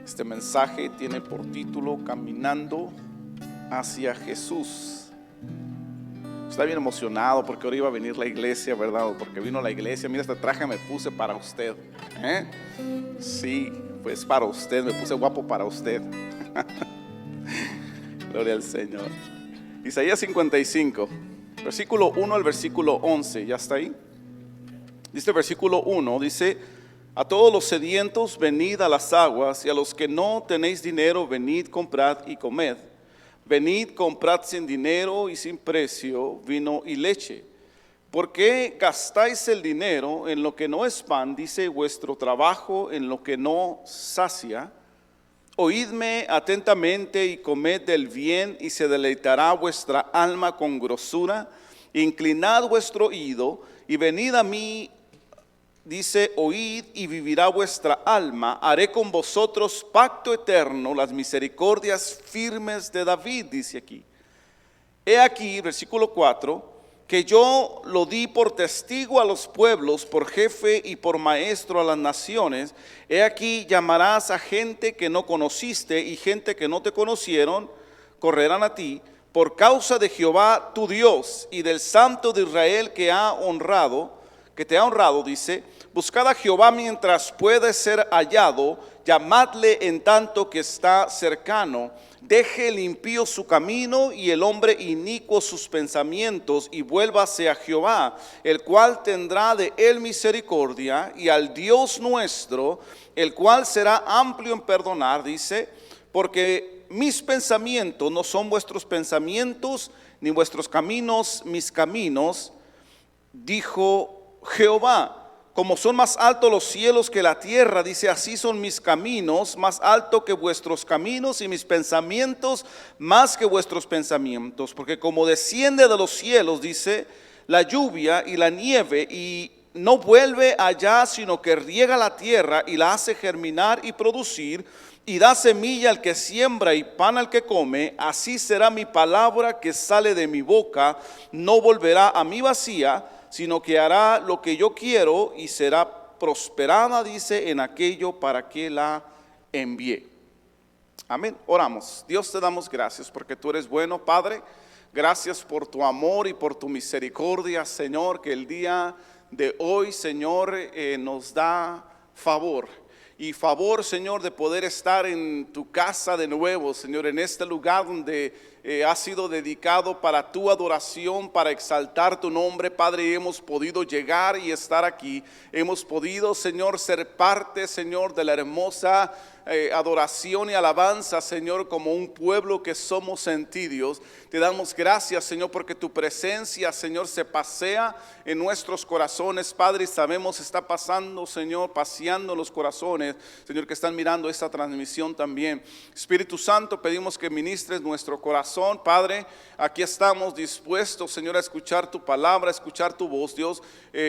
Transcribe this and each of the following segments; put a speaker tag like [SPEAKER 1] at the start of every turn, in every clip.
[SPEAKER 1] Este mensaje tiene por título Caminando hacia Jesús. Está bien emocionado porque ahora iba a venir la iglesia, ¿verdad? Porque vino la iglesia. Mira, este traje me puse para usted. Sí, pues para usted, me puse guapo para usted. Gloria al Señor. Isaías 55, versículo 1 al versículo 11. ¿Ya está ahí? Dice versículo 1, dice: a todos los sedientos venid a las aguas, y a los que no tenéis dinero venid, comprad y comed. Venid, comprad sin dinero y sin precio vino y leche. ¿Por qué gastáis el dinero en lo que no es pan? Dice, vuestro trabajo en lo que no sacia. Oídme atentamente y comed del bien, y se deleitará vuestra alma con grosura. Inclinad vuestro oído y venid a mí. Dice, oíd y vivirá vuestra alma. Haré con vosotros pacto eterno, las misericordias firmes de David, dice aquí. He aquí, versículo 4, que yo lo di por testigo a los pueblos, por jefe y por maestro a las naciones. He aquí, llamarás a gente que no conociste, y gente que no te conocieron correrán a ti, por causa de Jehová tu Dios y del Santo de Israel que te ha honrado, dice. Buscad a Jehová mientras puede ser hallado, llamadle en tanto que está cercano. Deje el impío su camino y el hombre inicuo sus pensamientos, y vuélvase a Jehová, el cual tendrá de él misericordia, y al Dios nuestro, el cual será amplio en perdonar, dice, porque mis pensamientos no son vuestros pensamientos, ni vuestros caminos mis caminos, dijo Jehová. Como son más altos los cielos que la tierra, dice, así son mis caminos, más alto que vuestros caminos, y mis pensamientos más que vuestros pensamientos. Porque como desciende de los cielos, dice, la lluvia y la nieve, y no vuelve allá, sino que riega la tierra y la hace germinar y producir, y da semilla al que siembra y pan al que come, así será mi palabra que sale de mi boca, no volverá a mí vacía, sino que hará lo que yo quiero y será prosperada, dice, en aquello para que la envié. Amén. Oramos. Dios, te damos gracias porque tú eres bueno, Padre. Gracias por tu amor y por tu misericordia, Señor, que el día de hoy, Señor, nos da favor. Y favor, Señor, de poder estar en tu casa de nuevo, Señor, en este lugar donde ha sido dedicado para tu adoración, para exaltar tu nombre, Padre. Hemos podido llegar y estar aquí. Hemos podido, Señor, ser parte, Señor, de la hermosa adoración y alabanza, Señor, como un pueblo que somos en ti, Dios. Te damos gracias, Señor, porque tu presencia, Señor, se pasea en nuestros corazones, Padre, y sabemos está pasando, Señor, paseando los corazones, Señor, que están mirando esta transmisión también. Espíritu Santo, pedimos que ministres nuestro corazón, Padre. Aquí estamos dispuestos, Señor, a escuchar tu palabra, a escuchar tu voz, Dios.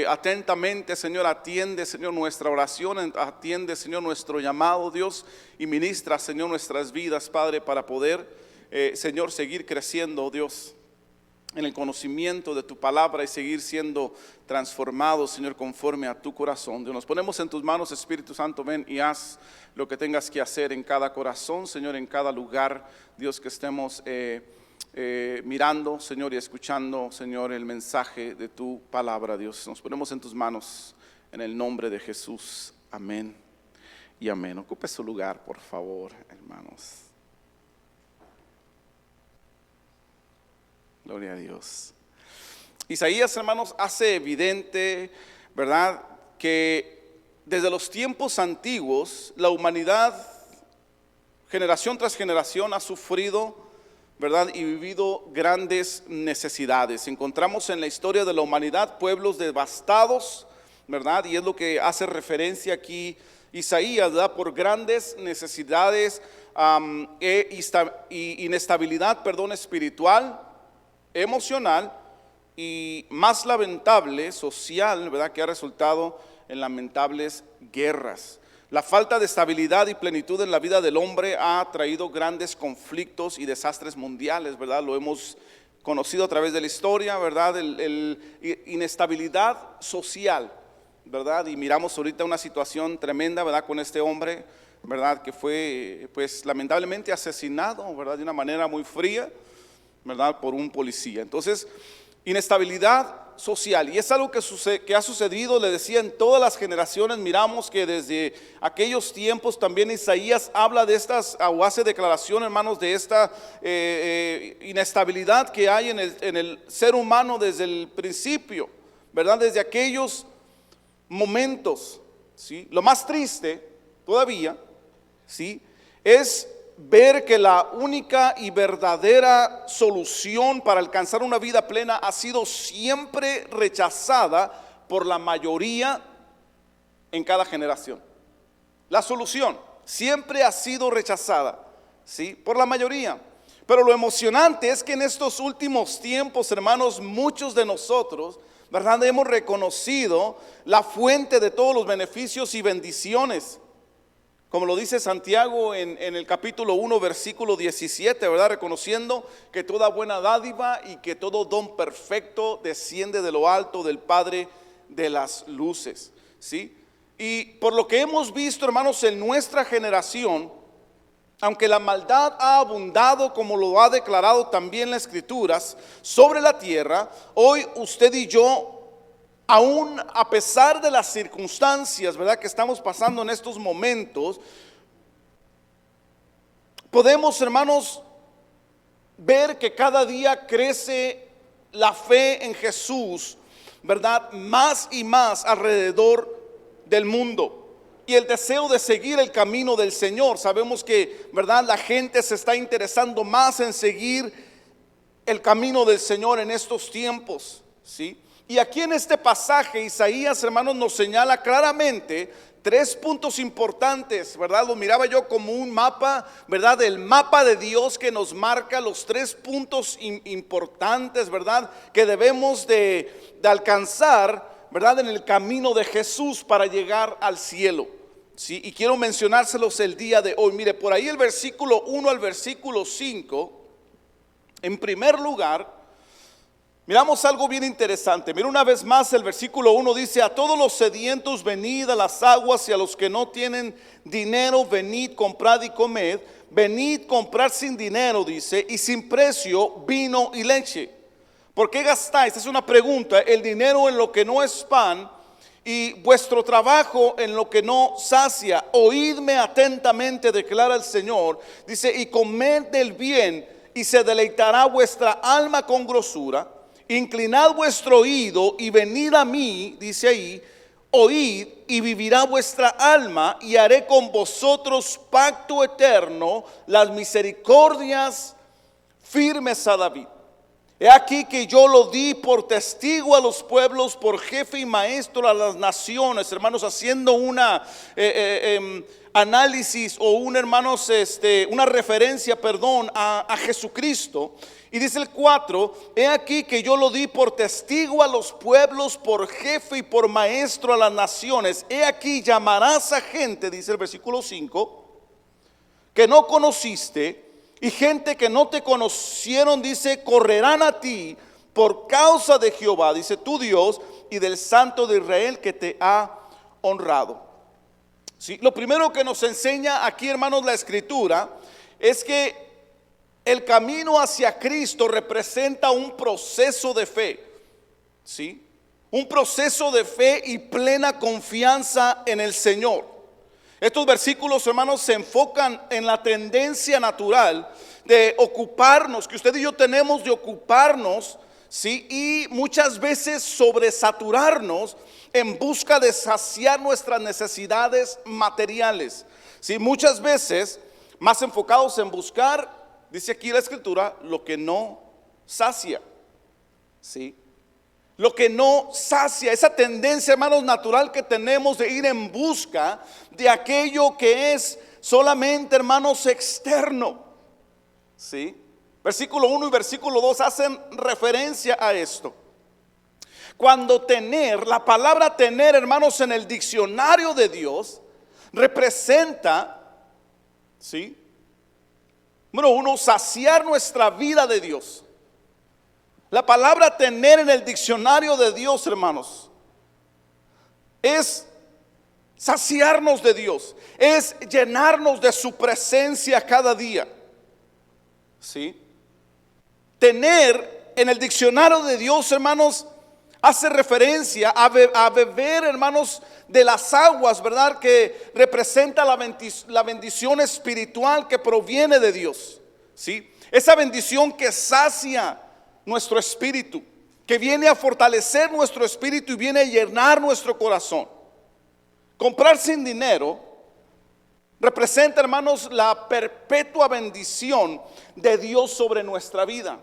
[SPEAKER 1] Atentamente, Señor, atiende, Señor, nuestra oración, atiende, Señor, nuestro llamado, Dios, y ministra, Señor, nuestras vidas, Padre, para poder, Señor, seguir creciendo, Dios, en el conocimiento de tu palabra y seguir siendo transformados, Señor, conforme a tu corazón. Dios, nos ponemos en tus manos, Espíritu Santo, ven y haz lo que tengas que hacer en cada corazón, Señor, en cada lugar, Dios, que estemos mirando, Señor, y escuchando, Señor, el mensaje de tu palabra, Dios. Nos ponemos en tus manos en el nombre de Jesús. Amén y amén. Ocupe su lugar, por favor, hermanos. Gloria a Dios. Isaías, hermanos, hace evidente, ¿verdad?, que desde los tiempos antiguos la humanidad, generación tras generación, ha sufrido, ¿verdad?, y vivido grandes necesidades. Encontramos en la historia de la humanidad pueblos devastados, ¿verdad?, y es lo que hace referencia aquí Isaías, ¿verdad?, por grandes necesidades inestabilidad, espiritual, emocional y más lamentable, social, ¿verdad?, que ha resultado en lamentables guerras. La falta de estabilidad y plenitud en la vida del hombre ha traído grandes conflictos y desastres mundiales, ¿verdad? Lo hemos conocido a través de la historia, ¿verdad? Inestabilidad social, ¿verdad? Y miramos ahorita una situación tremenda, ¿verdad? Con este hombre, ¿verdad? Que fue, pues, lamentablemente asesinado, ¿verdad? De una manera muy fría, ¿verdad? Por un policía. Entonces, inestabilidad social, y es algo que ha sucedido, le decía, en todas las generaciones. Miramos que desde aquellos tiempos también Isaías habla de estas, o hace declaración, hermanos, de esta inestabilidad que hay en el ser humano desde el principio, ¿verdad? Desde aquellos momentos, ¿sí? Lo más triste todavía, ¿sí?, es ver que la única y verdadera solución para alcanzar una vida plena ha sido siempre rechazada por la mayoría en cada generación. La solución siempre ha sido rechazada, ¿sí?, por la mayoría. Pero lo emocionante es que en estos últimos tiempos, hermanos, muchos de nosotros, ¿verdad?, hemos reconocido la fuente de todos los beneficios y bendiciones. Como lo dice Santiago en el capítulo 1, versículo 17, ¿verdad? Reconociendo que toda buena dádiva y que todo don perfecto desciende de lo alto del Padre de las luces, ¿sí? Y por lo que hemos visto, hermanos, en nuestra generación, aunque la maldad ha abundado, como lo ha declarado también las Escrituras, sobre la tierra, hoy usted y yo, aún a pesar de las circunstancias, ¿verdad?, que estamos pasando en estos momentos, podemos, hermanos, ver que cada día crece la fe en Jesús, ¿verdad?, más y más alrededor del mundo. Y el deseo de seguir el camino del Señor. Sabemos que, ¿verdad?, la gente se está interesando más en seguir el camino del Señor en estos tiempos, ¿sí? Y aquí en este pasaje Isaías, hermanos, nos señala claramente tres puntos importantes, ¿verdad? Lo miraba yo como un mapa, ¿verdad? El mapa de Dios que nos marca los tres puntos importantes, ¿verdad?, que debemos de alcanzar, ¿verdad?, en el camino de Jesús para llegar al cielo, ¿sí? Y quiero mencionárselos el día de hoy. Mire, por ahí el versículo 1 al versículo 5, en primer lugar, miramos algo bien interesante. Mira una vez más el versículo 1 dice: a todos los sedientos venid a las aguas, y a los que no tienen dinero venid, comprad y comed. Venid, comprar sin dinero, dice, y sin precio vino y leche. ¿Por qué gastáis? Es una pregunta. El dinero en lo que no es pan, y vuestro trabajo en lo que no sacia. Oídme atentamente, declara el Señor. Dice: y comed del bien, y se deleitará vuestra alma con grosura. Inclinad vuestro oído y venid a mí, dice ahí, oíd y vivirá vuestra alma, y haré con vosotros pacto eterno, las misericordias firmes a David. He aquí que yo lo di por testigo a los pueblos, por jefe y maestro a las naciones. Hermanos, haciendo una análisis o una referencia, a Jesucristo. Y dice el 4: he aquí que yo lo di por testigo a los pueblos, por jefe y por maestro a las naciones. He aquí llamarás a gente, dice el versículo 5, que no conociste, y gente que no te conocieron, dice, correrán a ti por causa de Jehová, dice, tu Dios, y del Santo de Israel que te ha honrado. ¿Sí? Lo primero que nos enseña aquí, hermanos, la Escritura es que el camino hacia Cristo representa un proceso de fe, ¿sí? Un proceso de fe y plena confianza en el Señor. Estos versículos, hermanos, se enfocan en la tendencia natural de ocuparnos, que usted y yo tenemos de ocuparnos, ¿sí?, y muchas veces sobresaturarnos en busca de saciar nuestras necesidades materiales, ¿sí? Muchas veces más enfocados en buscar, dice aquí la Escritura, lo que no sacia, ¿sí? Lo que no sacia, esa tendencia, hermanos, natural que tenemos de ir en busca de aquello que es solamente, hermanos, externo, ¿sí? Versículo 1 y versículo 2 hacen referencia a esto. Cuando tener, la palabra tener, hermanos, en el diccionario de Dios representa, ¿sí?, número uno, saciar nuestra vida de Dios. La palabra tener en el diccionario de Dios, hermanos, es saciarnos de Dios, es llenarnos de su presencia cada día. ¿Sí? Tener en el diccionario de Dios, hermanos, hace referencia a beber, hermanos, de las aguas, ¿verdad? Que representa la bendición espiritual que proviene de Dios. ¿Sí? Esa bendición que sacia nuestro espíritu, que viene a fortalecer nuestro espíritu y viene a llenar nuestro corazón. Comprar sin dinero representa, hermanos, la perpetua bendición de Dios sobre nuestra vida.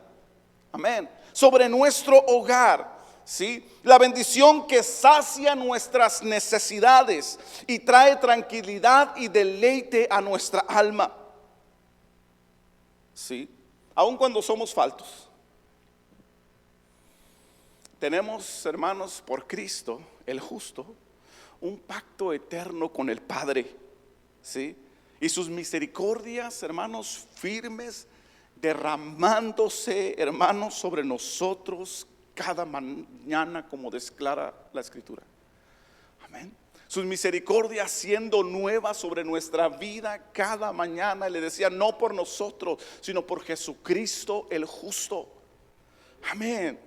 [SPEAKER 1] Amén. Sobre nuestro hogar. ¿Sí? La bendición que sacia nuestras necesidades y trae tranquilidad y deleite a nuestra alma. ¿Sí? Aun cuando somos faltos, tenemos, hermanos, por Cristo, el justo, un pacto eterno con el Padre. ¿Sí? Y sus misericordias, hermanos, firmes, derramándose, hermanos, sobre nosotros cada mañana, como declara la Escritura. Amén. Sus misericordias siendo nuevas sobre nuestra vida cada mañana. Le decía, no por nosotros, sino por Jesucristo el justo. Amén.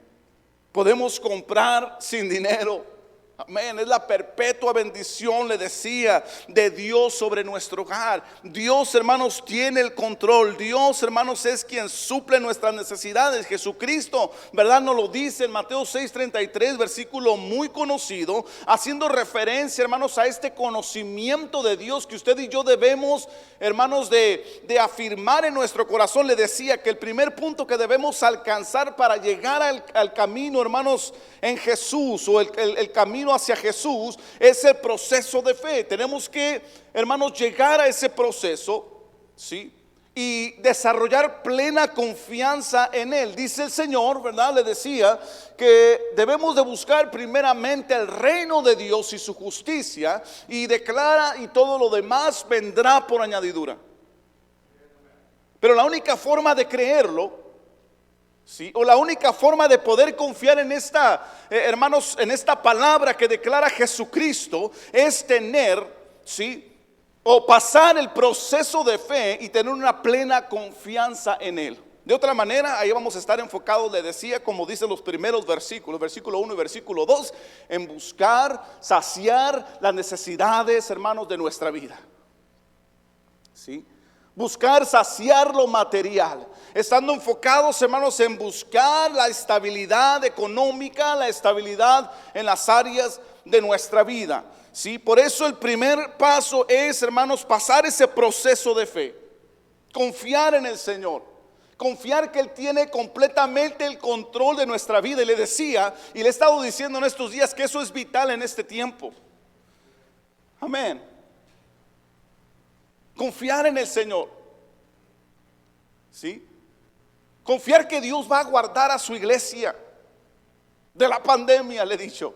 [SPEAKER 1] Podemos comprar sin dinero. Amén, es la perpetua bendición, le decía, de Dios sobre nuestro hogar. Dios, hermanos, tiene el control. Dios, hermanos, es quien suple nuestras necesidades. Jesucristo, ¿verdad? Nos lo dice en Mateo 6:33, versículo muy conocido, haciendo referencia, hermanos, a este conocimiento de Dios que usted y yo debemos, hermanos, de afirmar en nuestro corazón. Le decía que el primer punto que debemos alcanzar para llegar al camino, hermanos, en Jesús, o el camino hacia Jesús, es el proceso de fe. Tenemos que, hermanos, llegar a ese proceso, ¿sí? Y desarrollar plena confianza en Él. Dice el Señor, ¿verdad? Le decía que debemos de buscar primeramente el reino de Dios y su justicia, y declara, y todo lo demás vendrá por añadidura. Pero la única forma de creerlo, ¿sí? O la única forma de poder confiar en esta, hermanos, en esta palabra que declara Jesucristo, es tener, ¿sí? O pasar el proceso de fe y tener una plena confianza en Él. De otra manera, ahí vamos a estar enfocados, le decía, como dicen los primeros versículos, versículo 1 y versículo 2, en buscar, saciar las necesidades, hermanos, de nuestra vida. ¿Sí? Buscar saciar lo material, estando enfocados, hermanos, en buscar la estabilidad económica, la estabilidad en las áreas de nuestra vida. ¿Sí? Por eso el primer paso es, hermanos, pasar ese proceso de fe. Confiar en el Señor. Confiar que Él tiene completamente el control de nuestra vida. Y le decía, y le he estado diciendo en estos días, que eso es vital en este tiempo. Amén. Confiar en el Señor. ¿Sí? Confiar que Dios va a guardar a su iglesia de la pandemia, le he dicho.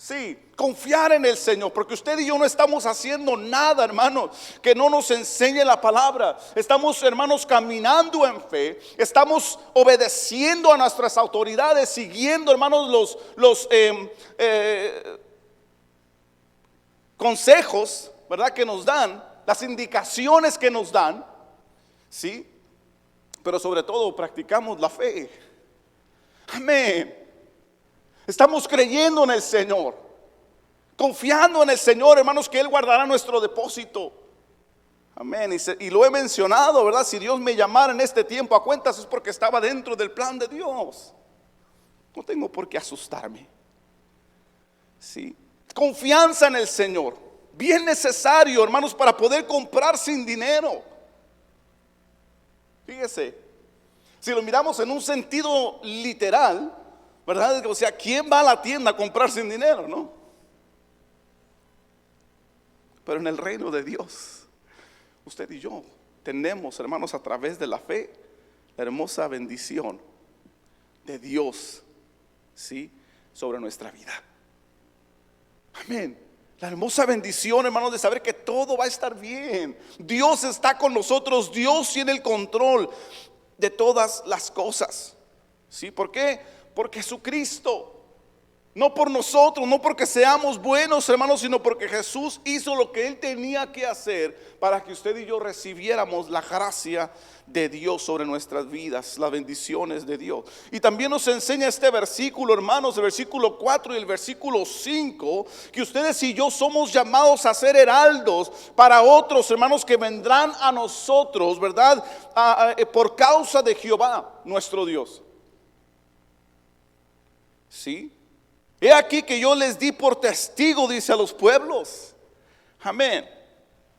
[SPEAKER 1] Sí, confiar en el Señor, porque usted y yo no estamos haciendo nada, hermanos, que no nos enseñe la palabra. Estamos, hermanos, caminando en fe. Estamos obedeciendo a nuestras autoridades, siguiendo, hermanos, los consejos, ¿verdad?, que nos dan, las indicaciones que nos dan. ¿Sí? Pero sobre todo practicamos la fe. Amén. Estamos creyendo en el Señor, confiando en el Señor, hermanos, que Él guardará nuestro depósito. Amén. Y lo he mencionado, ¿verdad? Si Dios me llamara en este tiempo a cuentas, es porque estaba dentro del plan de Dios. No tengo por qué asustarme. ¿Sí? Confianza en el Señor, bien necesario, hermanos, para poder comprar sin dinero. Fíjese, si lo miramos en un sentido literal, ¿verdad? O sea, ¿quién va a la tienda a comprar sin dinero, no? Pero en el reino de Dios, usted y yo tenemos, hermanos, a través de la fe, la hermosa bendición de Dios, ¿sí?, sobre nuestra vida. Amén. La hermosa bendición, hermanos, de saber que todo va a estar bien. Dios está con nosotros. Dios tiene el control de todas las cosas. ¿Sí? ¿Por qué? Porque Jesucristo No por nosotros, no porque seamos buenos, hermanos, sino porque Jesús hizo lo que Él tenía que hacer para que usted y yo recibiéramos la gracia de Dios sobre nuestras vidas, las bendiciones de Dios. Y también nos enseña este versículo, hermanos, el versículo 4 y el versículo 5, que ustedes y yo somos llamados a ser heraldos para otros, hermanos, que vendrán a nosotros, ¿verdad? Por causa de Jehová, nuestro Dios. ¿Sí? He aquí que yo les di por testigo, dice, a los pueblos. Amén.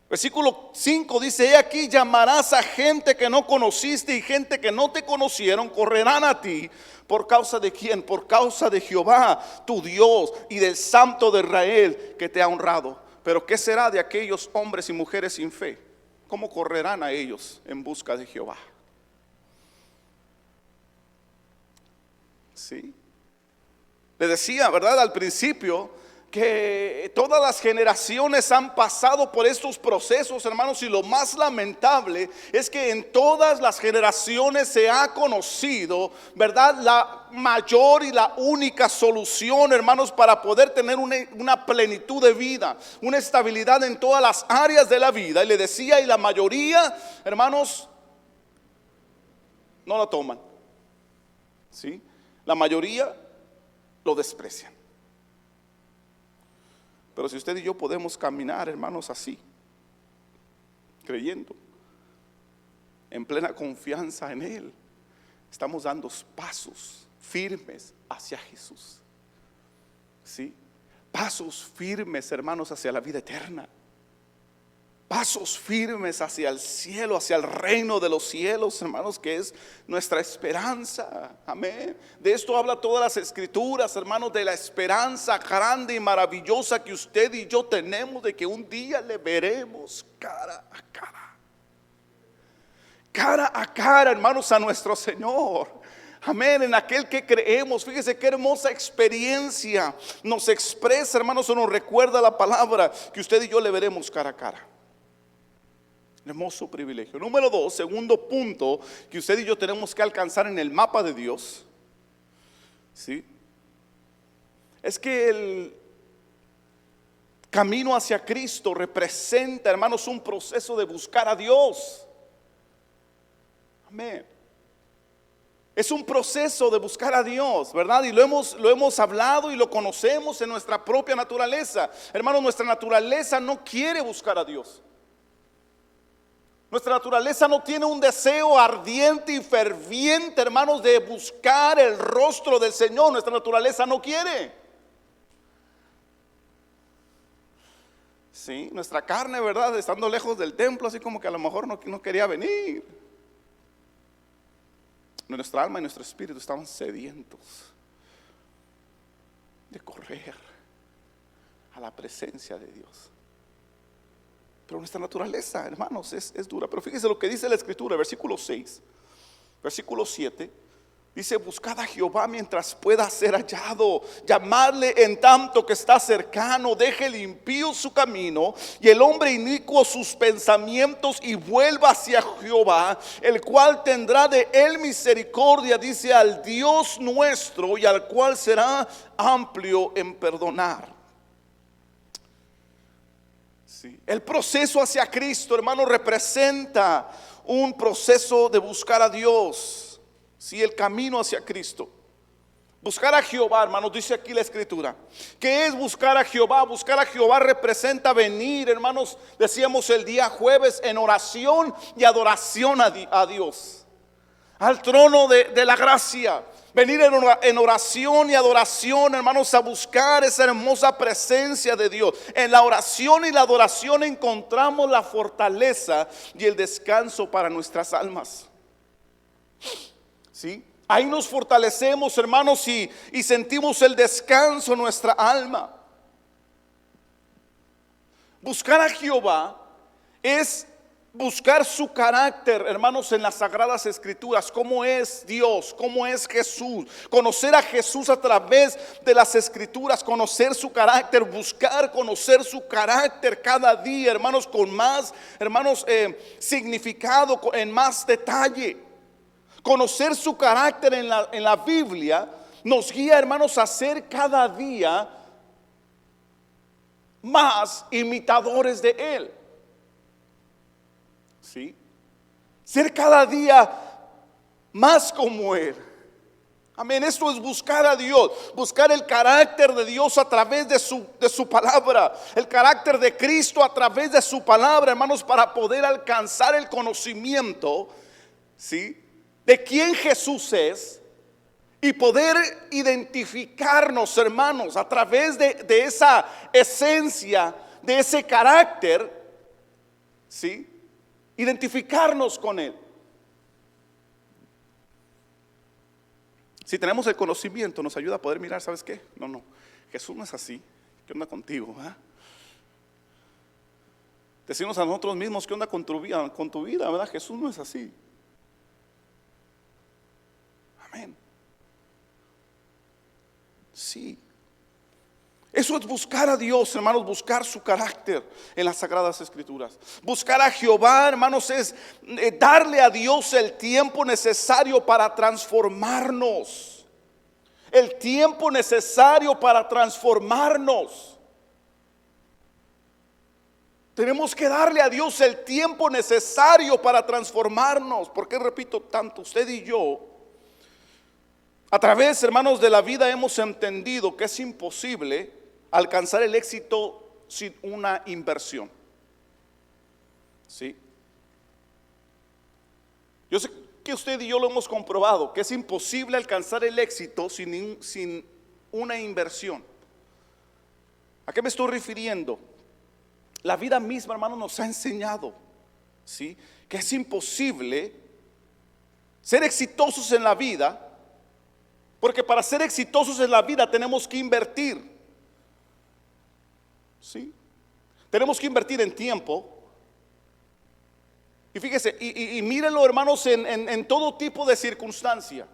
[SPEAKER 1] Versículo 5 dice: he aquí llamarás a gente que no conociste, y gente que no te conocieron correrán a ti. ¿Por causa de quién? Por causa de Jehová, tu Dios, y del Santo de Israel que te ha honrado. Pero ¿qué será de aquellos hombres y mujeres sin fe? ¿Cómo correrán a ellos en busca de Jehová? ¿Sí? Le decía, ¿verdad?, al principio, que todas las generaciones han pasado por estos procesos, hermanos, y lo más lamentable es que en todas las generaciones se ha conocido, ¿verdad?, la mayor y la única solución, hermanos, para poder tener una plenitud de vida, una estabilidad en todas las áreas de la vida. Y le decía, y la mayoría, hermanos, no la toman. ¿Sí? La mayoría lo desprecian. Pero si usted y yo podemos caminar, hermanos, así, creyendo, en plena confianza en Él, estamos dando pasos firmes hacia Jesús. ¿Sí? Pasos firmes, hermanos, hacia la vida eterna. Pasos firmes hacia el cielo, hacia el reino de los cielos, hermanos, que es nuestra esperanza. Amén. De esto habla todas las escrituras, hermanos, de la esperanza grande y maravillosa que usted y yo tenemos, de que un día le veremos cara a cara. Cara a cara, hermanos, a nuestro Señor. Amén, en aquel que creemos. Fíjese qué hermosa experiencia nos expresa, hermanos, o nos recuerda la palabra, que usted y yo le veremos cara a cara. Hermoso privilegio. Número 2, segundo punto que usted y yo tenemos que alcanzar en el mapa de Dios, ¿sí?, es que el camino hacia Cristo representa, hermanos, un proceso de buscar a Dios. Amén. Es un proceso de buscar a Dios, ¿verdad? Y lo hemos hablado y lo conocemos en nuestra propia naturaleza. Hermanos, nuestra naturaleza no quiere buscar a Dios. Nuestra naturaleza no tiene un deseo ardiente y ferviente, hermanos, de buscar el rostro del Señor. Nuestra naturaleza no quiere. Sí, nuestra carne, ¿verdad?, estando lejos del templo, así como que a lo mejor no quería venir. Nuestra alma y nuestro espíritu estaban sedientos de correr a la presencia de Dios. Pero nuestra naturaleza, hermanos, es dura. Pero fíjese lo que dice la Escritura, versículo 6, versículo 7. Dice: buscad a Jehová mientras pueda ser hallado, llamadle en tanto que está cercano. Deje el impío su camino y el hombre inicuo sus pensamientos, y vuelva hacia Jehová, el cual tendrá de él misericordia, dice, al Dios nuestro, y al cual será amplio en perdonar. Sí. El proceso hacia Cristo, hermano, representa un proceso de buscar a Dios. Sí, el camino hacia Cristo. Buscar a Jehová, hermanos, dice aquí la Escritura. ¿Qué es buscar a Jehová? Buscar a Jehová representa venir, hermanos, decíamos el día jueves, en oración y adoración a Dios, al trono de la gracia. Venir en oración y adoración, hermanos, a buscar esa hermosa presencia de Dios. En la oración y la adoración encontramos la fortaleza y el descanso para nuestras almas. ¿Sí? Ahí nos fortalecemos, hermanos, y sentimos el descanso en nuestra alma. Buscar a Jehová es buscar su carácter, hermanos, en las Sagradas Escrituras. Cómo es Dios, cómo es Jesús. Conocer a Jesús a través de las Escrituras, conocer su carácter, buscar conocer su carácter cada día, hermanos, con más, hermanos, significado, en más detalle. Conocer su carácter en la Biblia nos guía, hermanos, a ser cada día más imitadores de Él. ¿Sí? Ser cada día más como Él. Amén. Esto es buscar a Dios, buscar el carácter de Dios a través de su palabra, el carácter de Cristo a través de su palabra, hermanos, para poder alcanzar el conocimiento, ¿sí?, de quién Jesús es y poder identificarnos, hermanos, a través de esa esencia, de ese carácter, ¿sí?, identificarnos con Él. Si tenemos el conocimiento, nos ayuda a poder mirar, ¿sabes qué? No, Jesús no es así. ¿Qué onda contigo? Decimos a nosotros mismos, ¿qué onda con tu vida? ¿Verdad? Jesús no es así. Amén. Sí. Eso es buscar a Dios, hermanos, buscar su carácter en las Sagradas Escrituras. Buscar a Jehová, hermanos, es darle a Dios el tiempo necesario para transformarnos. El tiempo necesario para transformarnos. Tenemos que darle a Dios el tiempo necesario para transformarnos. ¿Por qué repito tanto? Usted y yo, a través, hermanos, de la vida hemos entendido que es imposible alcanzar el éxito sin una inversión. ¿Sí? Yo sé que usted y yo lo hemos comprobado, que es imposible alcanzar el éxito sin una inversión. ¿A qué me estoy refiriendo? La vida misma, hermano, nos ha enseñado, ¿sí?, que es imposible ser exitosos en la vida, porque para ser exitosos en la vida tenemos que invertir. ¿Sí? Tenemos que invertir en tiempo. Y fíjese, y mírenlo, hermanos, en todo tipo de circunstancia.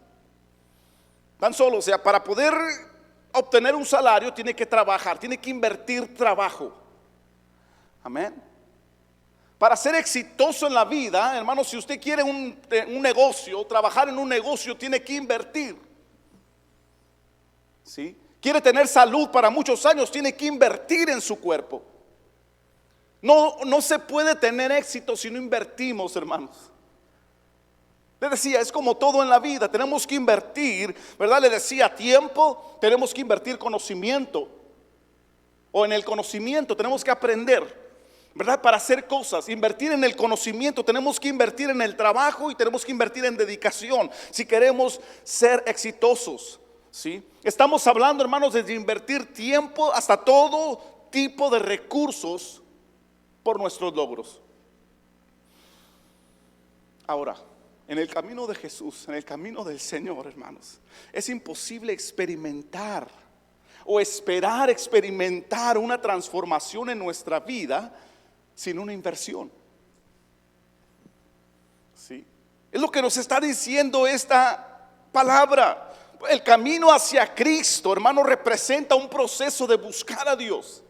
[SPEAKER 1] Tan solo, o sea, para poder obtener un salario tiene que trabajar, tiene que invertir trabajo. Amén. Para ser exitoso en la vida, hermanos, si usted quiere un negocio, trabajar en un negocio, tiene que invertir. ¿Sí? Quiere tener salud para muchos años, tiene que invertir en su cuerpo. No se puede tener éxito si no invertimos, hermanos. Le decía, es como todo en la vida, tenemos que invertir, ¿verdad? Le decía, tiempo, tenemos que invertir conocimiento. O en el conocimiento tenemos que aprender, ¿verdad? Para hacer cosas, invertir en el conocimiento, tenemos que invertir en el trabajo y tenemos que invertir en dedicación si queremos ser exitosos. ¿Sí? Estamos hablando, hermanos, de invertir tiempo hasta todo tipo de recursos por nuestros logros. Ahora, en el camino de Jesús, en el camino del Señor, hermanos, es imposible experimentar o esperar experimentar una transformación en nuestra vida sin una inversión. ¿Sí? Es lo que nos está diciendo esta palabra. El camino hacia Cristo, hermano, representa un proceso de buscar a Dios.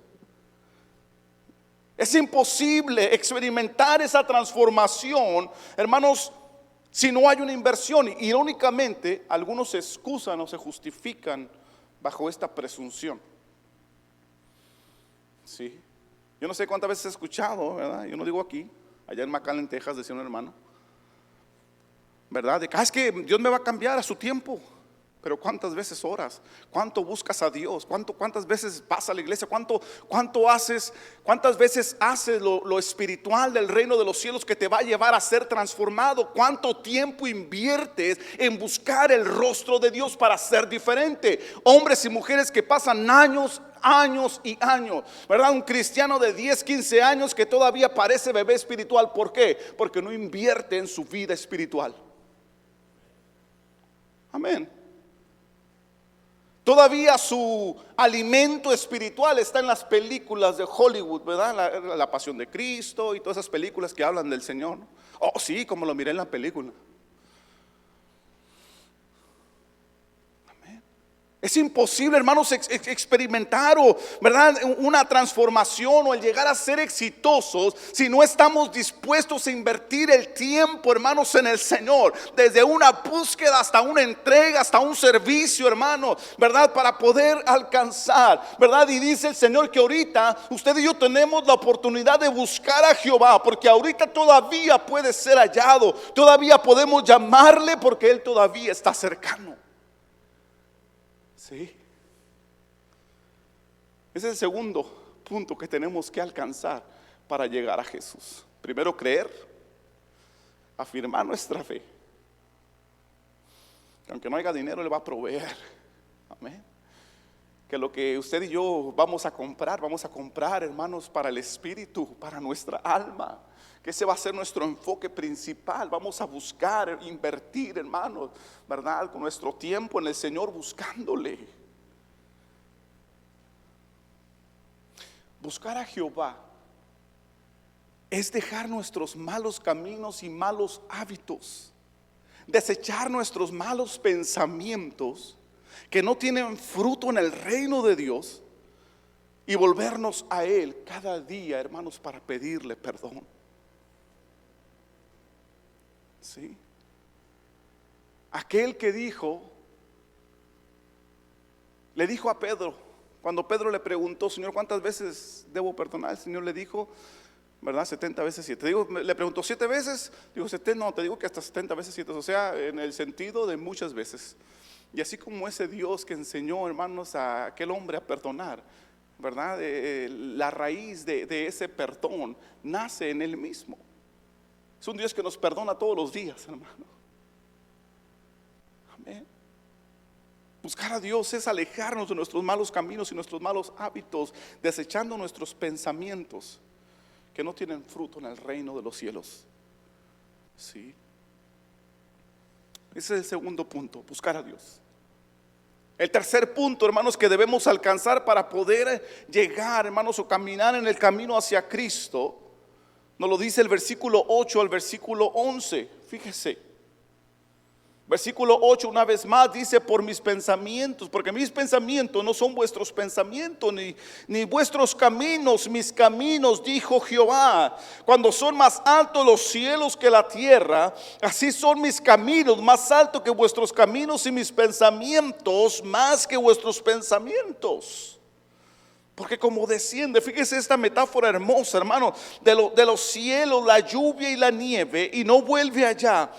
[SPEAKER 1] Es imposible experimentar esa transformación, hermanos, si no hay una inversión. Y irónicamente, algunos se excusan o se justifican bajo esta presunción. Sí. Yo no sé cuántas veces he escuchado, ¿verdad? Yo no digo aquí, allá en McAllen, Texas, decía un hermano, ¿verdad? De que es que Dios me va a cambiar a su tiempo. Pero ¿cuántas veces oras? ¿Cuánto buscas a Dios? ¿Cuántas veces vas a la iglesia? ¿Cuánto haces? ¿Cuántas veces haces lo espiritual del reino de los cielos que te va a llevar a ser transformado? ¿Cuánto tiempo inviertes en buscar el rostro de Dios para ser diferente? Hombres y mujeres que pasan años y años, ¿verdad? Un cristiano de 10, 15 años que todavía parece bebé espiritual. ¿Por qué? Porque no invierte en su vida espiritual. Amén. Todavía su alimento espiritual está en las películas de Hollywood, ¿verdad? La Pasión de Cristo y todas esas películas que hablan del Señor. Oh, sí, como lo miré en la película. Amén. Es imposible, hermanos, experimentar ¿verdad? Una transformación o el llegar a ser exitosos si no estamos dispuestos a invertir el tiempo, hermanos, en el Señor. Desde una búsqueda hasta una entrega, hasta un servicio, hermano, ¿verdad? Para poder alcanzar, ¿verdad? Y dice el Señor que ahorita usted y yo tenemos la oportunidad de buscar a Jehová, porque ahorita todavía puede ser hallado, todavía podemos llamarle porque Él todavía está cercano. Sí. Ese es el segundo punto que tenemos que alcanzar para llegar a Jesús. Primero, creer, afirmar nuestra fe. Que aunque no haya dinero, Él va a proveer. Amén. Que lo que usted y yo vamos a comprar, hermanos, para el espíritu, para nuestra alma. Que ese va a ser nuestro enfoque principal. Vamos a buscar, invertir, hermanos, ¿verdad? Con nuestro tiempo en el Señor buscándole. Buscar a Jehová es dejar nuestros malos caminos y malos hábitos. Desechar nuestros malos pensamientos que no tienen fruto en el reino de Dios. Y volvernos a Él cada día, hermanos, para pedirle perdón. ¿Sí? Aquel que le dijo a Pedro, cuando Pedro le preguntó: Señor, ¿cuántas veces debo perdonar? El Señor le dijo, ¿verdad? 70 veces 7. Le preguntó 7 veces, digo 70, no, te digo que hasta 70 veces 7, o sea, en el sentido de muchas veces. Y así como ese Dios que enseñó, hermanos, a aquel hombre a perdonar, ¿verdad? La raíz de ese perdón nace en Él mismo. Es un Dios que nos perdona todos los días, hermano. Amén. Buscar a Dios es alejarnos de nuestros malos caminos y nuestros malos hábitos, desechando nuestros pensamientos que no tienen fruto en el reino de los cielos. Sí. Ese es el segundo punto, buscar a Dios. El tercer punto, hermanos, que debemos alcanzar para poder llegar, hermanos, o caminar en el camino hacia Cristo, nos lo dice el versículo 8 al versículo 11. Fíjese, versículo 8 una vez más dice: por mis pensamientos, porque mis pensamientos no son vuestros pensamientos, ni vuestros caminos mis caminos, dijo Jehová. Cuando son más altos los cielos que la tierra, así son mis caminos más altos que vuestros caminos, y mis pensamientos más que vuestros pensamientos. Porque como desciende, fíjese esta metáfora hermosa, hermano, de los cielos la lluvia y la nieve, y no vuelve allá,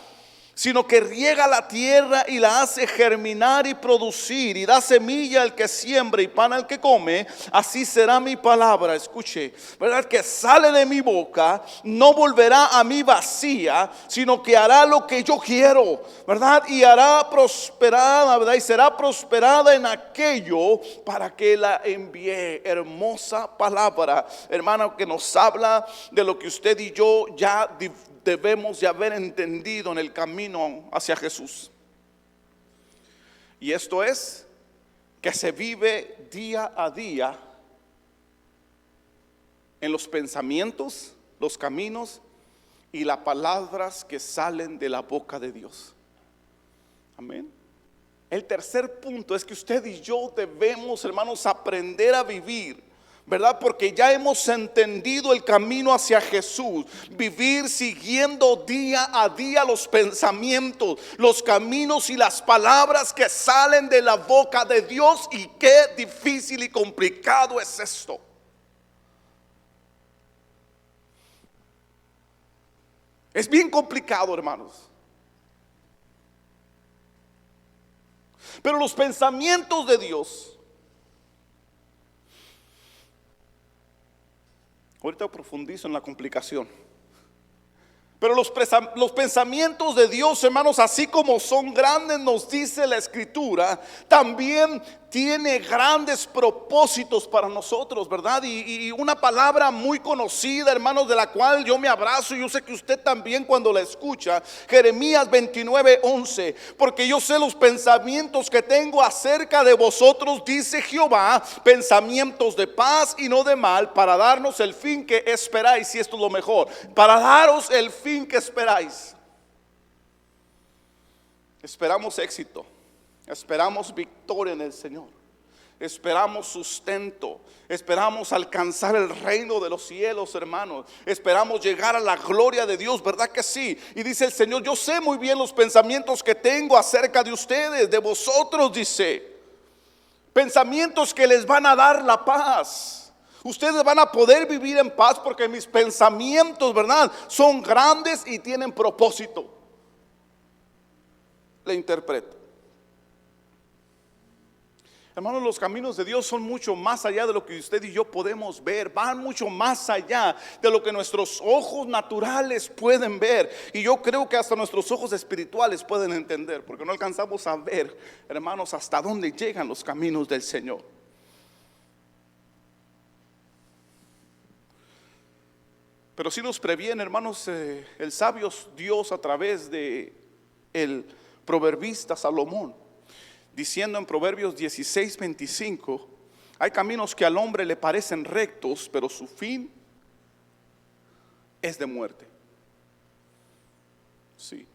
[SPEAKER 1] sino que riega la tierra y la hace germinar y producir, y da semilla al que siembra y pan al que come. Así será mi palabra, escuche, ¿verdad? Que sale de mi boca, no volverá a mí vacía, sino que hará lo que yo quiero, ¿verdad? Y hará prosperada, ¿verdad? Y será prosperada en aquello para que la envíe. Hermosa palabra, hermano, que nos habla de lo que usted y yo ya debemos de haber entendido en el camino hacia Jesús. Y esto es que se vive día a día en los pensamientos, los caminos y las palabras que salen de la boca de Dios. Amén. El tercer punto es que usted y yo debemos, hermanos, aprender a vivir, ¿verdad? Porque ya hemos entendido el camino hacia Jesús. Vivir siguiendo día a día los pensamientos, los caminos y las palabras que salen de la boca de Dios. Y qué difícil y complicado es esto. Es bien complicado, hermanos. Pero los pensamientos de Dios, ahorita profundizo en la complicación, pero los pensamientos de Dios, hermanos, así como son grandes, nos dice la Escritura, también tiene grandes propósitos para nosotros, ¿verdad? Y una palabra muy conocida, hermanos, de la cual yo me abrazo, y yo sé que usted también cuando la escucha, Jeremías 29:11, porque yo sé los pensamientos que tengo acerca de vosotros, dice Jehová, pensamientos de paz y no de mal, para darnos el fin que esperáis. Y esto es lo mejor, para daros el fin que esperáis. Esperamos éxito, Esperamos victoria en el Señor. Esperamos sustento. Esperamos alcanzar el reino de los cielos, hermanos. Esperamos llegar a la gloria de Dios, ¿verdad que sí? Y dice el Señor, yo sé muy bien los pensamientos que tengo acerca de ustedes, de vosotros, dice. Pensamientos que les van a dar la paz. Ustedes van a poder vivir en paz porque mis pensamientos, ¿verdad?, son grandes y tienen propósito. Le interpreto. Hermanos, los caminos de Dios son mucho más allá de lo que usted y yo podemos ver. Van mucho más allá de lo que nuestros ojos naturales pueden ver. Y yo creo que hasta nuestros ojos espirituales pueden entender, porque no alcanzamos a ver, hermanos, hasta dónde llegan los caminos del Señor. Pero sí nos previene, hermanos, el sabio Dios a través de el proverbista Salomón, diciendo en Proverbios 16:25, hay caminos que al hombre le parecen rectos, pero su fin es de muerte. Sí.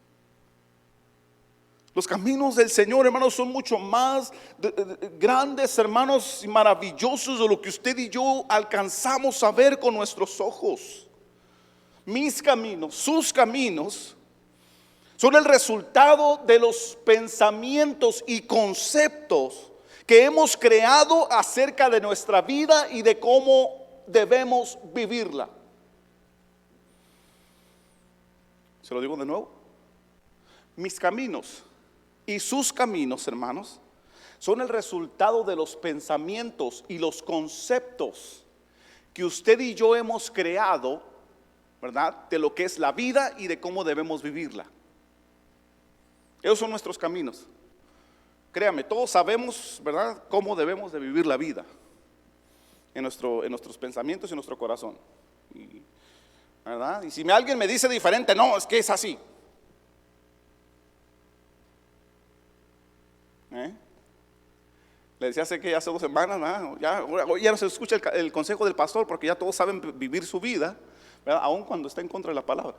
[SPEAKER 1] Los caminos del Señor, hermanos, son mucho más grandes, hermanos, y maravillosos de lo que usted y yo alcanzamos a ver con nuestros ojos. Mis caminos, sus caminos, son el resultado de los pensamientos y conceptos que hemos creado acerca de nuestra vida y de cómo debemos vivirla. Se lo digo de nuevo. Mis caminos y sus caminos, hermanos, son el resultado de los pensamientos y los conceptos que usted y yo hemos creado, ¿verdad?, de lo que es la vida y de cómo debemos vivirla. Esos son nuestros caminos. Créame, todos sabemos, ¿verdad?, cómo debemos de vivir la vida en nuestros pensamientos y en nuestro corazón. ¿Verdad? Y si alguien me dice diferente, no, es que es así. Le decía hace 2 semanas, ¿verdad? Ya no se escucha el consejo del pastor porque ya todos saben vivir su vida, ¿verdad?, aun cuando está en contra de la palabra.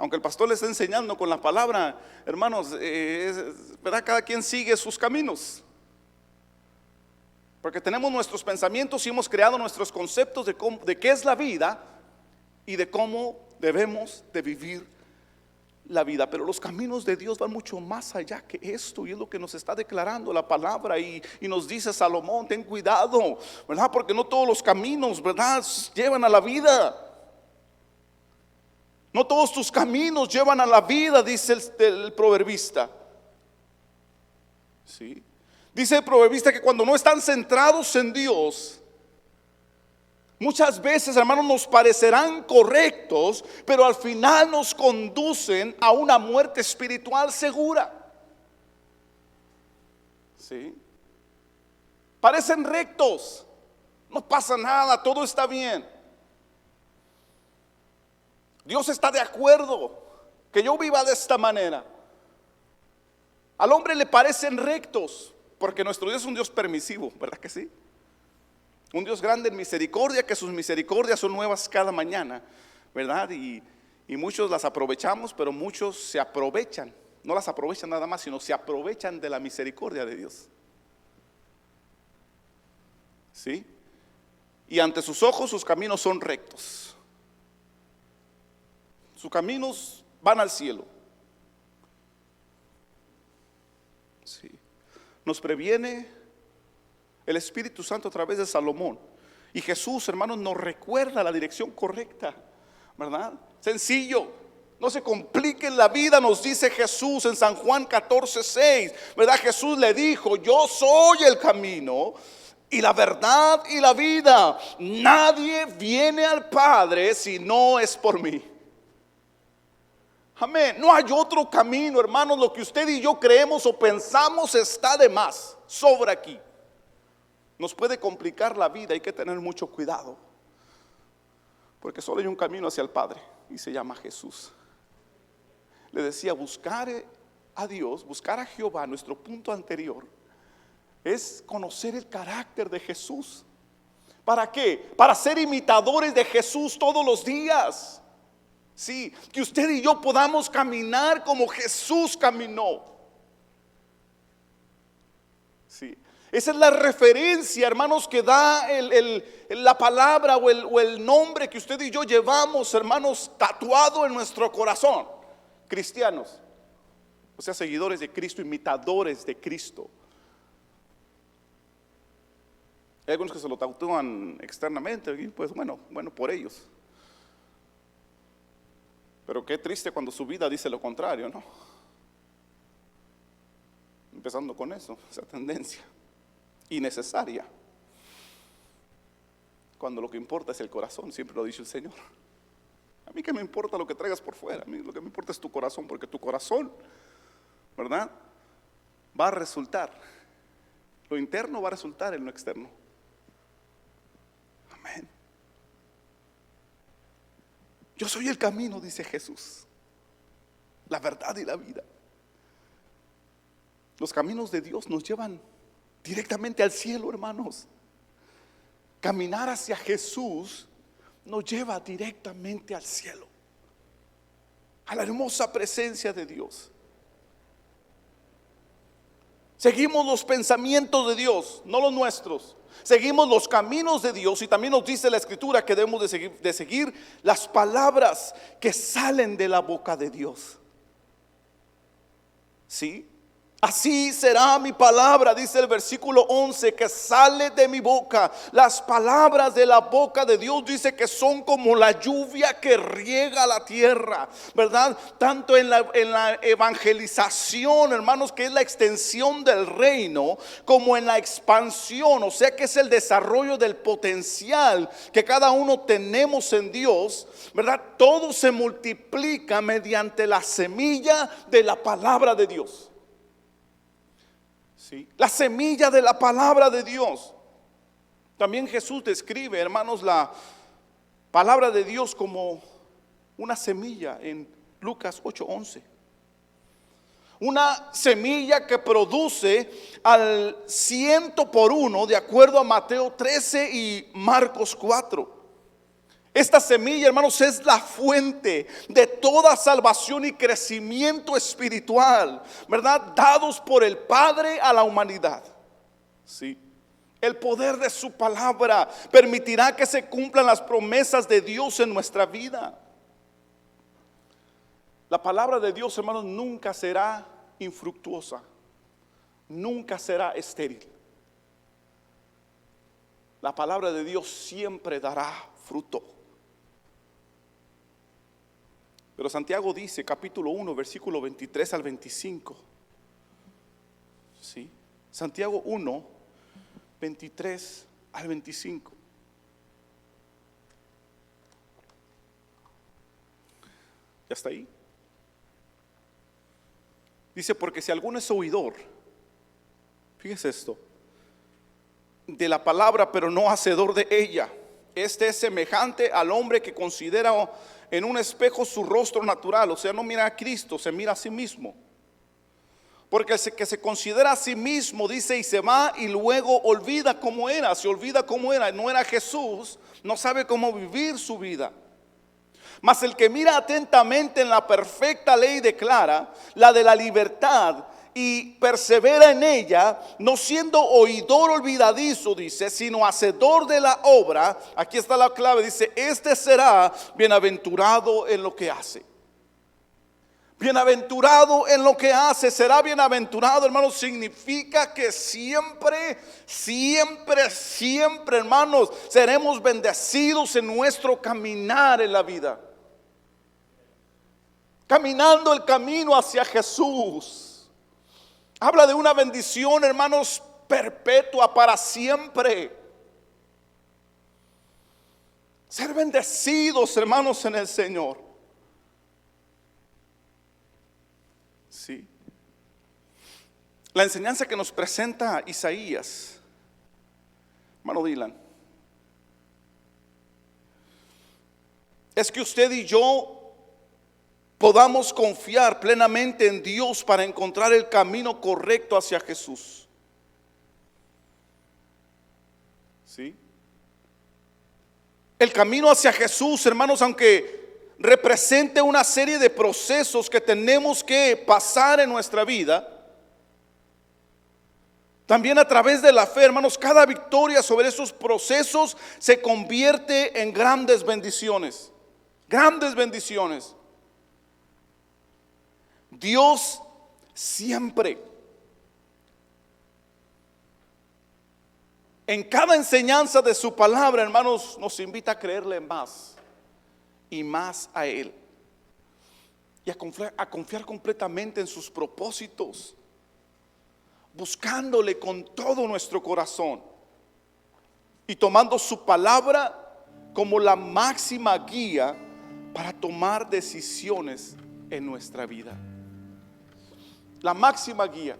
[SPEAKER 1] Aunque el pastor le está enseñando con la palabra, hermanos, ¿verdad?, cada quien sigue sus caminos. Porque tenemos nuestros pensamientos y hemos creado nuestros conceptos de qué es la vida y de cómo debemos de vivir la vida. Pero los caminos de Dios van mucho más allá que esto, y es lo que nos está declarando la palabra. Y nos dice Salomón, ten cuidado, ¿verdad?, porque no todos los caminos, ¿verdad?, llevan a la vida. No todos tus caminos llevan a la vida, dice el proverbista. ¿Sí? Dice el proverbista que cuando no están centrados en Dios, muchas veces, hermanos, nos parecerán correctos, pero al final nos conducen a una muerte espiritual segura. ¿Sí? Parecen rectos, no pasa nada, todo está bien. Dios está de acuerdo que yo viva de esta manera. Al hombre le parecen rectos, porque nuestro Dios es un Dios permisivo, ¿verdad que sí? Un Dios grande en misericordia, que sus misericordias son nuevas cada mañana, ¿verdad? Y muchos las aprovechamos, pero muchos se aprovechan. No las aprovechan nada más, sino se aprovechan de la misericordia de Dios. ¿Sí? Y ante sus ojos sus caminos son rectos. Sus caminos van al cielo. Sí. Nos previene el Espíritu Santo a través de Salomón. Y Jesús, hermanos, nos recuerda la dirección correcta, ¿verdad? Sencillo, no se compliquen la vida, nos dice Jesús en San Juan 14:6, ¿verdad? Jesús le dijo, yo soy el camino y la verdad y la vida. Nadie viene al Padre si no es por mí. Amén. No hay otro camino, hermanos. Lo que usted y yo creemos o pensamos está de más, sobra aquí. Nos puede complicar la vida, hay que tener mucho cuidado, porque solo hay un camino hacia el Padre y se llama Jesús. Le decía, buscar a Dios, buscar a Jehová, nuestro punto anterior, es conocer el carácter de ¿Para qué? Para ser imitadores de Jesús todos los días. Sí, que usted y yo podamos caminar como Jesús caminó. Sí. Esa es la referencia, hermanos, que da la palabra o el nombre que usted y yo llevamos, hermanos, tatuado en nuestro corazón. Cristianos, o sea, seguidores de Cristo, imitadores de Cristo. Hay algunos que se lo tatúan externamente, y pues bueno, por ellos. Pero qué triste cuando su vida dice lo contrario, ¿no? Empezando con eso, esa tendencia innecesaria. Cuando lo que importa es el corazón, siempre lo ha dicho el Señor. A mí que me importa lo que traigas por fuera, a mí lo que me importa es tu corazón, porque tu corazón, ¿verdad?, va a resultar, lo interno va a resultar en lo externo. Amén. Yo soy el camino, dice Jesús, la verdad y la vida. Los caminos de Dios nos llevan directamente al cielo, hermanos. Caminar hacia Jesús nos lleva directamente al cielo, a la hermosa presencia de Dios. Seguimos los pensamientos de Dios, no los nuestros. Seguimos los caminos de Dios, y también nos dice la Escritura que debemos de seguir las palabras que salen de la boca de Dios. ¿Sí? Así será mi palabra, dice el versículo 11, que sale de mi boca. Las palabras de la boca de Dios dice que son como la lluvia que riega la tierra, ¿verdad? Tanto en la evangelización, hermanos, que es la extensión del reino, como en la expansión, o sea que es el desarrollo del potencial que cada uno tenemos en Dios, ¿verdad? Todo se multiplica mediante la semilla de la palabra de Dios. ¿Sí? La semilla de la palabra de Dios. También Jesús describe, hermanos, la palabra de Dios como una semilla en Lucas 8:11. Una semilla que produce al 100 por 1, de acuerdo a Mateo 13 y Marcos 4. Esta semilla, hermanos, es la fuente de toda salvación y crecimiento espiritual, ¿verdad?, dados por el Padre a la humanidad. Sí. El poder de su palabra permitirá que se cumplan las promesas de Dios en nuestra vida. La palabra de Dios, hermanos, nunca será infructuosa, nunca será estéril. La palabra de Dios siempre dará fruto. Pero Santiago dice, capítulo 1, versículo 23 al 25. ¿Sí? Santiago 1, 23 al 25. ¿Ya está ahí? Dice, porque si alguno es oidor, fíjese esto, de la palabra, pero no hacedor de ella, este es semejante al hombre que considera en un espejo su rostro natural, o sea, no mira a Cristo, se mira a sí mismo. Porque el que se considera a sí mismo, dice, y se va y luego olvida cómo era, se olvida cómo era, no era Jesús, no sabe cómo vivir su vida. Mas el que mira atentamente en la perfecta ley declara, la de la libertad, y persevera en ella, no siendo oidor olvidadizo, dice, sino hacedor de la obra. Aquí está la clave, dice, este será bienaventurado en lo que hace. Bienaventurado en lo que hace, será bienaventurado, hermanos, significa que siempre, hermanos, seremos bendecidos en nuestro caminar en la vida. Caminando el camino hacia Jesús. Habla de una bendición, hermanos, perpetua, para siempre. Ser bendecidos, hermanos, en el Señor. Sí. La enseñanza que nos presenta Isaías, hermano Dylan, es que usted y yo podamos confiar plenamente en Dios para encontrar el camino correcto hacia Jesús. ¿Sí? El camino hacia Jesús, hermanos, aunque represente una serie de procesos que tenemos que pasar en nuestra vida, también a través de la fe, hermanos, cada victoria sobre esos procesos se convierte en grandes bendiciones. Grandes bendiciones. Dios siempre, en cada enseñanza de su palabra, hermanos, nos invita a creerle más y más a Él, y a confiar completamente en sus propósitos, buscándole con todo nuestro corazón y tomando su palabra como la máxima guía para tomar decisiones en nuestra vida. La máxima guía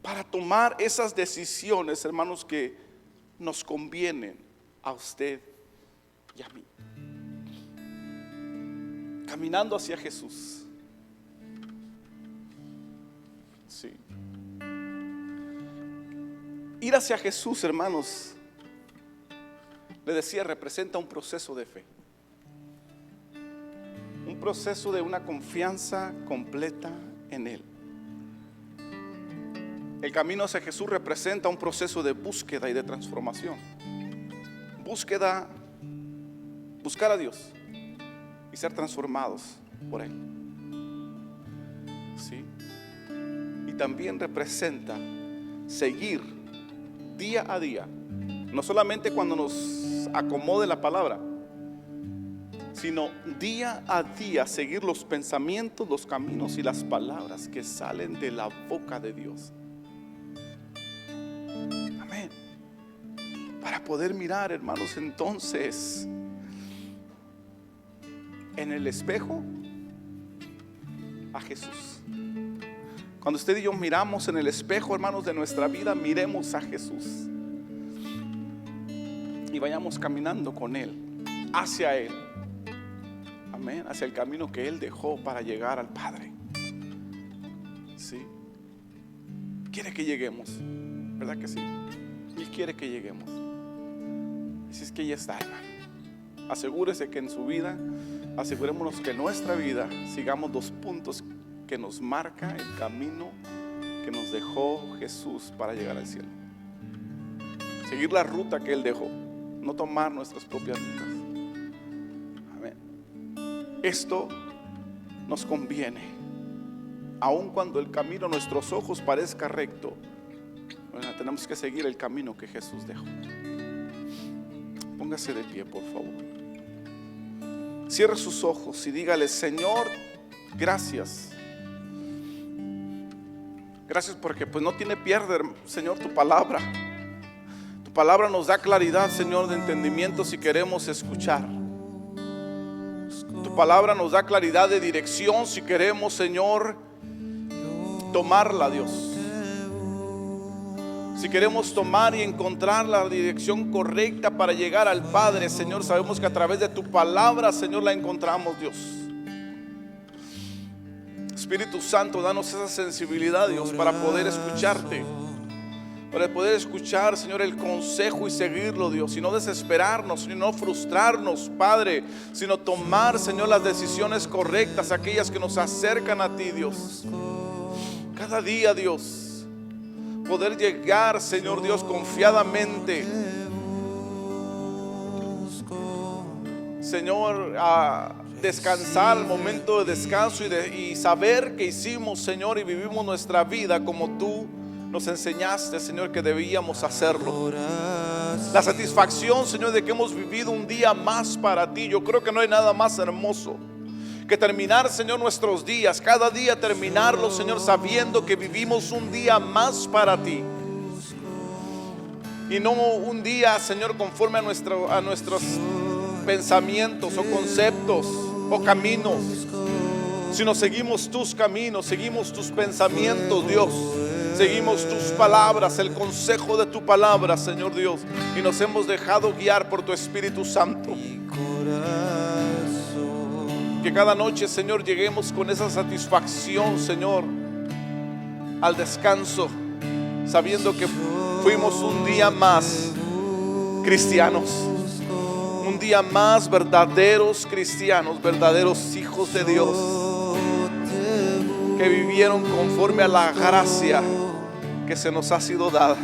[SPEAKER 1] para tomar esas decisiones, hermanos, que nos convienen a usted y a mí. Caminando hacia Jesús. Sí. Ir hacia Jesús, hermanos, le decía, representa un proceso de fe. Un proceso de una confianza completa en Él. El camino hacia Jesús representa un proceso de búsqueda y de transformación. Buscar a Dios y ser transformados por Él. ¿Sí? Y también representa seguir día a día, no solamente cuando nos acomode la palabra, sino día a día seguir los pensamientos, los caminos y las palabras que salen de la boca de Dios. Amén. Para poder mirar, hermanos, entonces en el espejo a Jesús. Cuando usted y yo miramos en el espejo, hermanos, de nuestra vida, miremos a Jesús y vayamos caminando con Él, hacia Él. Amén, hacia el camino que Él dejó para llegar al Padre. ¿Sí? Quiere que lleguemos, ¿verdad que sí? Él quiere que lleguemos. Así es que ya está, hermano. Asegúrese que en su vida, asegurémonos que en nuestra vida sigamos los puntos que nos marca el camino que nos dejó Jesús para llegar al cielo. Seguir la ruta que Él dejó, no tomar nuestras propias rutas. Amén. Esto nos conviene, aun cuando el camino a nuestros ojos parezca recto. Bueno, tenemos que seguir el camino que Jesús dejó. Póngase de pie, por favor. Cierre sus ojos y dígale: Señor, gracias. Gracias porque pues no tiene pierde, Señor, tu palabra. Tu palabra nos da claridad, Señor, de entendimiento si queremos escuchar. Tu palabra nos da claridad de dirección si queremos, Señor, tomarla, Dios. Si queremos tomar y encontrar la dirección correcta para llegar al Padre, Señor, sabemos que a través de tu palabra, Señor, la encontramos, Dios. Espíritu Santo, danos esa sensibilidad, Dios, para poder escucharte, para poder escuchar, Señor, el consejo y seguirlo, Dios, y no desesperarnos, y no frustrarnos, Padre, sino tomar, Señor, las decisiones correctas, aquellas que nos acercan a ti, Dios. Cada día, Dios, poder llegar, Señor Dios, confiadamente, Señor, a descansar, al momento de descanso y saber que hicimos, Señor, y vivimos nuestra vida como tú nos enseñaste, Señor, que debíamos hacerlo. La satisfacción, Señor, de que hemos vivido un día más para ti. Yo creo que no hay nada más hermoso que terminar, Señor, nuestros días, cada día terminarlo, Señor, sabiendo que vivimos un día más para ti. Y no un día, Señor, conforme a nuestros pensamientos o conceptos o caminos, sino seguimos tus caminos, seguimos tus pensamientos, Dios, seguimos tus palabras, el consejo de tu palabra, Señor Dios, y nos hemos dejado guiar por tu Espíritu Santo. Que cada noche, Señor, lleguemos con esa satisfacción, Señor, al descanso, sabiendo que fuimos un día más cristianos, un día más verdaderos cristianos, verdaderos hijos de Dios, que vivieron conforme a la gracia que se nos ha sido dada.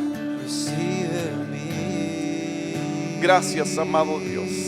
[SPEAKER 1] Gracias, amado Dios.